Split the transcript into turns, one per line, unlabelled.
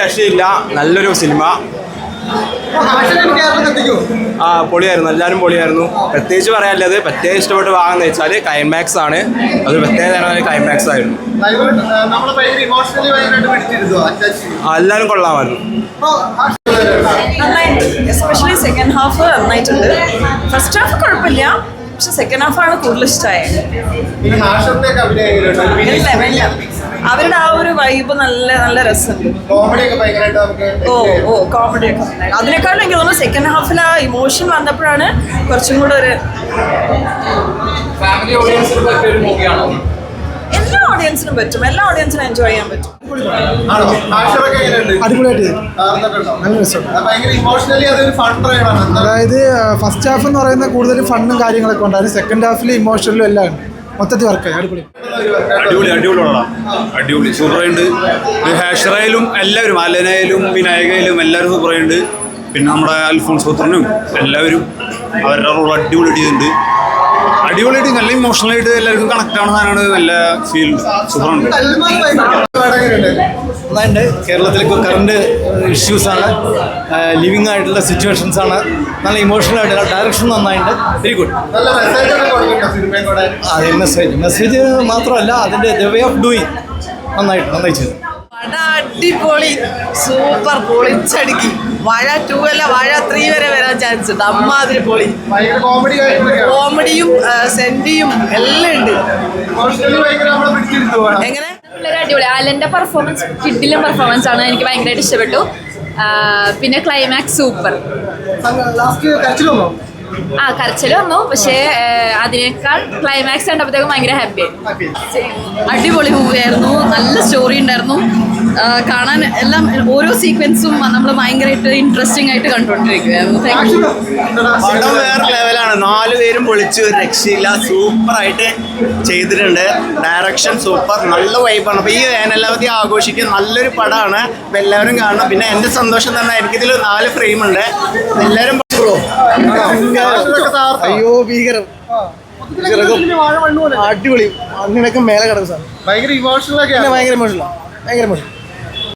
രക്ഷയില്ല, നല്ലൊരു സിനിമ. പൊളിയായിരുന്നു, എല്ലാവരും പൊളിയായിരുന്നു. പ്രത്യേകിച്ച് പറയാനുള്ളത് പ്രത്യേകം ഇഷ്ടപ്പെട്ട് വാങ്ങുന്ന വെച്ചാൽ ക്ലൈമാക്സ് ആണ്. അത് പ്രത്യേക തരമായ ക്ലൈമാക്സ് ആയിരുന്നു. എല്ലാവരും കൊള്ളാമായിരുന്നു.
എസ്പെഷ്യലി സെക്കൻഡ് ഹാഫ് നന്നായിട്ടുണ്ട്. ഫസ്റ്റ് ഹാഫ് കുഴപ്പമില്ല, പക്ഷെ സെക്കൻഡ് ഹാഫാണ് കൂടുതൽ ഇഷ്ടമായത്. അവരുടെ ആ ഒരു വൈബ് നല്ല നല്ല രസമുണ്ട്. കോമഡി ഒക്കെ അതിനേക്കാളും എനിക്ക് തോന്നുന്നു സെക്കൻഡ് ഹാഫിൽ ആ ഇമോഷൻ വന്നപ്പോഴാണ് കുറച്ചും കൂടെ ഒരു എല്ലാ ഓഡിയൻസിനും പറ്റും, എല്ലാ ഓഡിയൻസിനും എൻജോയ് ചെയ്യാൻ പറ്റും.
അതായത് ഫസ്റ്റ് ഹാഫ് എന്ന് പറയുന്ന കൂടുതൽ ഫണ്ണും കാര്യങ്ങളൊക്കെ ഉണ്ടായിരുന്നു. സെക്കൻഡ് ഹാഫിൽ ഇമോഷണലും എല്ലാം ഉണ്ട്. മൊത്തത്തിൽ വർക്കായി
അടിപൊളി സൂപ്പറായിട്ടുണ്ട്. ഹാഷറയിലും എല്ലാവരും, അലനയിലും വിനായകയിലും എല്ലാവരും സൂപ്പറായിട്ടുണ്ട്. പിന്നെ നമ്മുടെ അൽഫോൺസ് പുത്രനും എല്ലാവരും അവരുടെ റോൾ അടിപൊളി ചെയ്തിട്ടുണ്ട്. അടിപൊളിയായിട്ട് നല്ല ഇമോഷണലായിട്ട് എല്ലാവർക്കും കണക്ട് ആവുന്ന സാധനമാണ്. നല്ല ഫീൽ സൂപ്പറുണ്ട്.
നന്നായിട്ടുണ്ട്. കേരളത്തിലെ കറണ്ട് ഇഷ്യൂസാണ്, ലിവിങ് ആയിട്ടുള്ള സിറ്റുവേഷൻസാണ്. നല്ല ഇമോഷണലായിട്ടുള്ള ഡയറക്ഷൻ നന്നായിട്ടുണ്ട്. Very good. അതെ, മെസ്സേജ് മാത്രമല്ല, അതിൻ്റെ ദ വേ ഓഫ് ഡൂയിങ് നന്നായി ചെയ്തു.
അടിപൊളി, സൂപ്പർ, പൊളിച്ചടുക്കി. വാഴ 2 അല്ല, വാഴ 3 വരെ വരാൻ ചാൻസ് ഉണ്ട്. അമ്മാതിരി പൊളി. കോമഡിയും സെന്റിയും എല്ലാം ഉണ്ട്. എങ്ങനെ
അടിപൊളി. അലന്റെ പെർഫോമൻസ് കിഡിലും പെർഫോമൻസ് ആണ്, എനിക്ക് ഭയങ്കരമായിട്ട് ഇഷ്ടപ്പെട്ടു. പിന്നെ ക്ലൈമാക്സ് സൂപ്പർ. കരച്ചിൽ വന്നു, പക്ഷേ അതിനേക്കാൾ ക്ലൈമാക്സ് കണ്ടപ്പോഴത്തേക്കും ഭയങ്കര ഹാപ്പി. അടിപൊളി മൂവിയായിരുന്നു, നല്ല സ്റ്റോറി ഉണ്ടായിരുന്നു. കാണാൻ എല്ലാം ഓരോ സീക്വൻസും നമ്മൾ ഭയങ്കരമായിട്ട് ഇൻട്രസ്റ്റിംഗ് ആയിട്ട് കണ്ടുകൊണ്ടിരിക്കുകയായിരുന്നു.
പടം വേറെ ലെവലാണ്. 4 പേരും പൊളിച്ച്, ഒരു രക്ഷയില്ല. സൂപ്പറായിട്ട് ചെയ്തിട്ടുണ്ട്. ഡയറക്ഷൻ സൂപ്പർ, നല്ല വൈബാണ്. അപ്പോൾ ഈ വേനലവധി ആഘോഷിക്കാൻ നല്ലൊരു പടമാണ്. അപ്പോൾ എല്ലാവരും കാണണം. പിന്നെ എൻ്റെ സന്തോഷം തന്നെ, എനിക്കിതിൽ 4 ഫ്രെയിമുണ്ട്. എല്ലാവരും
അയ്യോ ഭീകരം, അടിപൊളി. അങ്ങനെയൊക്കെ മേലെ കിടക്കും സാർ. ഭയങ്കര ഇമോഷണൽ, ഭയങ്കര ഇമോഷണൽ.